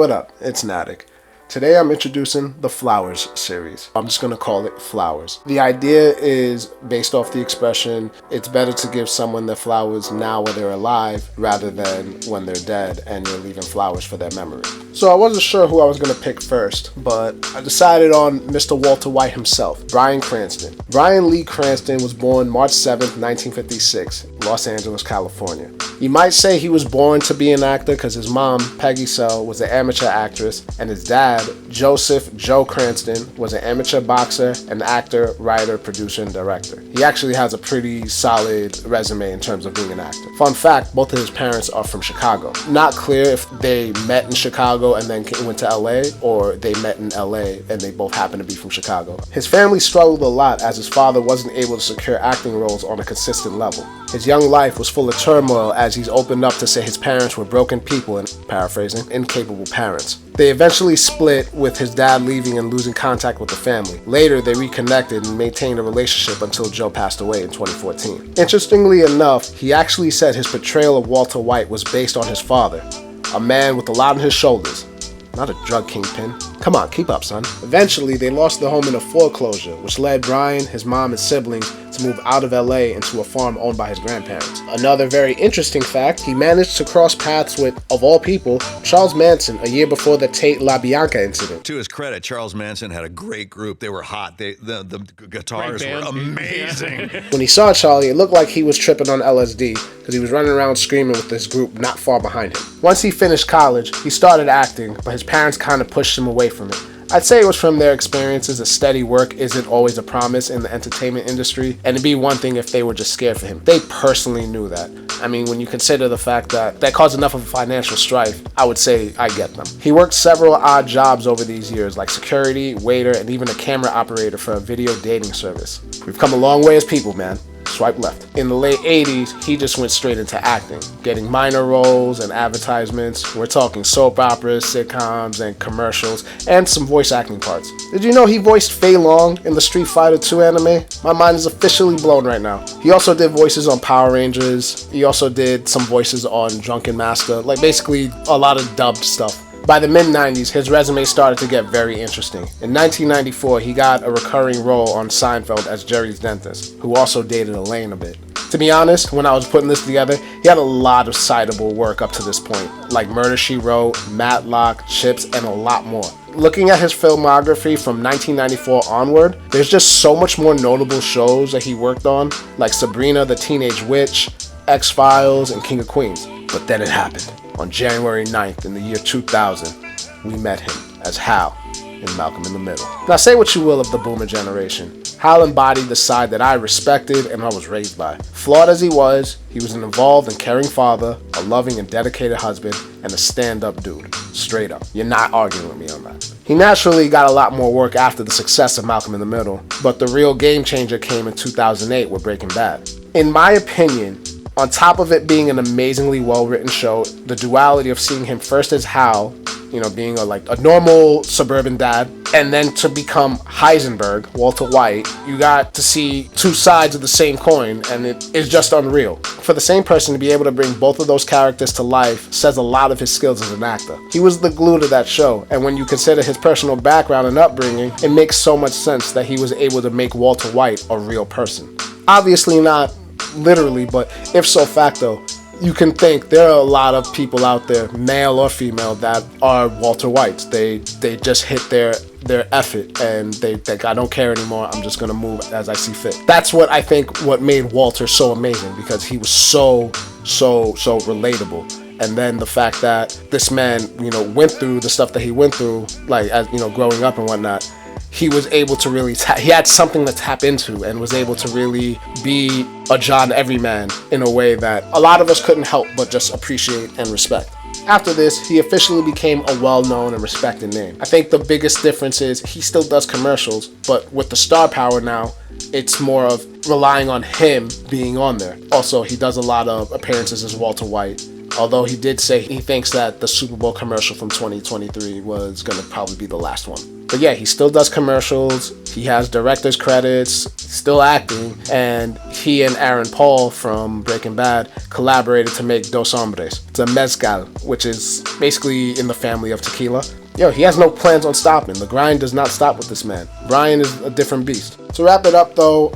What up? It's Natic. Today I'm introducing the Flowers series. I'm just going to call it Flowers. The idea is based off the expression, it's better to give someone their flowers now while they're alive rather than when they're dead and you're leaving flowers for their memory. So I wasn't sure who I was going to pick first, but I decided on Mr. Walter White himself, Bryan Cranston. Bryan Lee Cranston was born March 7th, 1956, Los Angeles, California. You might say he was born to be an actor because his mom, Peggy Sell, was an amateur actress, and his dad, Joseph Joe Cranston, was an amateur boxer, an actor, writer, producer, and director. He actually has a pretty solid resume in terms of being an actor. Fun fact, both of his parents are from Chicago. Not clear if they met in Chicago and then went to LA, or they met in LA and they both happen to be from Chicago. His family struggled a lot as his father wasn't able to secure acting roles on a consistent level. His young life was full of turmoil as he's opened up to say his parents were broken people and, paraphrasing, incapable parents. They eventually split, with his dad leaving and losing contact with the family. Later, they reconnected and maintained a relationship until Joe passed away in 2014. Interestingly enough, he actually said his portrayal of Walter White was based on his father, a man with a lot on his shoulders. Not a drug kingpin. Come on, keep up, son. Eventually, they lost their home in a foreclosure, which led Bryan, his mom, and siblings to move out of LA into a farm owned by his grandparents. Another very interesting fact, he managed to cross paths with, of all people, Charles Manson a year before the Tate LaBianca incident. To his credit, Charles Manson had a great group. They were hot. The guitars were amazing. When he saw Charlie, it looked like he was tripping on LSD because he was running around screaming with this group not far behind him. Once he finished college, he started acting, but his parents kind of pushed him away from it. I'd say it was from their experiences that steady work isn't always a promise in the entertainment industry, and it'd be one thing if they were just scared for him. They personally knew that. I mean, when you consider the fact that caused enough of a financial strife, I would say I get them. He worked several odd jobs over these years, like security, waiter, and even a camera operator for a video dating service. We've come a long way as people, man. Swipe left. In the late 80s, he just went straight into acting, getting minor roles and advertisements. We're talking soap operas, sitcoms, and commercials, and some voice acting parts. Did you know he voiced Fei Long in the Street Fighter 2 anime? My mind is officially blown right now. He also did voices on Power Rangers. He also did some voices on Drunken Master, like basically a lot of dubbed stuff. By the mid-90s, his resume started to get very interesting. In 1994, he got a recurring role on Seinfeld as Jerry's dentist, who also dated Elaine a bit. To be honest, when I was putting this together, he had a lot of citable work up to this point, like Murder, She Wrote, Matlock, Chips, and a lot more. Looking at his filmography from 1994 onward, there's just so much more notable shows that he worked on, like Sabrina the Teenage Witch, X-Files, and King of Queens. But then it happened. On January 9th in the year 2000, we met him as Hal in Malcolm in the Middle. Now say what you will of the boomer generation. Hal embodied the side that I respected and I was raised by. Flawed as he was an involved and caring father, a loving and dedicated husband, and a stand-up dude. Straight up. You're not arguing with me on that. He naturally got a lot more work after the success of Malcolm in the Middle, but the real game changer came in 2008 with Breaking Bad. In my opinion, on top of it being an amazingly well-written show, the duality of seeing him first as Hal, being a normal suburban dad, and then to become Heisenberg, Walter White, you got to see two sides of the same coin, and it is just unreal. For the same person to be able to bring both of those characters to life says a lot of his skills as an actor. He was the glue to that show, and when you consider his personal background and upbringing, it makes so much sense that he was able to make Walter White a real person. Obviously not literally, but if so facto, you can think there are a lot of people out there, male or female, that are Walter Whites. They just hit their effort and they think, I don't care anymore, I'm just gonna move as I see fit. That's what I think what made Walter so amazing, because he was so relatable. And then the fact that this man, went through the stuff that he went through, like as growing up and whatnot, he was able to really he had something to tap into and was able to really be a John Everyman in a way that a lot of us couldn't help but just appreciate and respect. After this, he officially became a well-known and respected name. I think the biggest difference is he still does commercials, but with the star power now, it's more of relying on him being on there. Also, he does a lot of appearances as Walter White, although he did say he thinks that the Super Bowl commercial from 2023 was going to probably be the last one. But yeah, he still does commercials. He has director's credits, still acting, and he and Aaron Paul from Breaking Bad collaborated to make Dos Hombres. It's a mezcal, which is basically in the family of tequila. Yo, he has no plans on stopping. The grind does not stop with this man. Bryan is a different beast. To wrap it up though,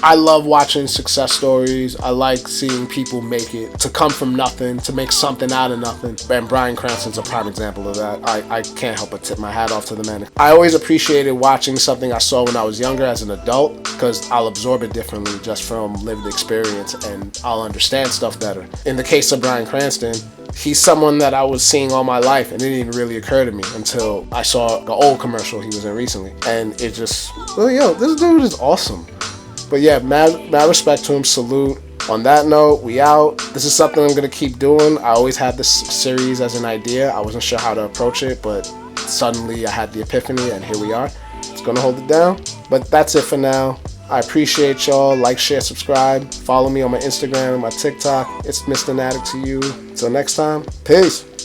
I love watching success stories. I like seeing people make it, to come from nothing, to make something out of nothing. And Bryan Cranston's a prime example of that. I can't help but tip my hat off to the man. I always appreciated watching something I saw when I was younger as an adult, because I'll absorb it differently just from lived experience, and I'll understand stuff better. In the case of Bryan Cranston, he's someone that I was seeing all my life, and it didn't even really occur to me until I saw the old commercial he was in recently. And it just, well, yo, this dude is awesome. But yeah, mad respect to him, salute. On that note, we out. This is something I'm gonna keep doing. I always had this series as an idea. I wasn't sure how to approach it, but suddenly I had the epiphany, and here we are. It's gonna hold it down. But that's it for now. I appreciate y'all. Like, share, subscribe. Follow me on my Instagram and my TikTok. It's Mr. Natic to you. Until next time, peace.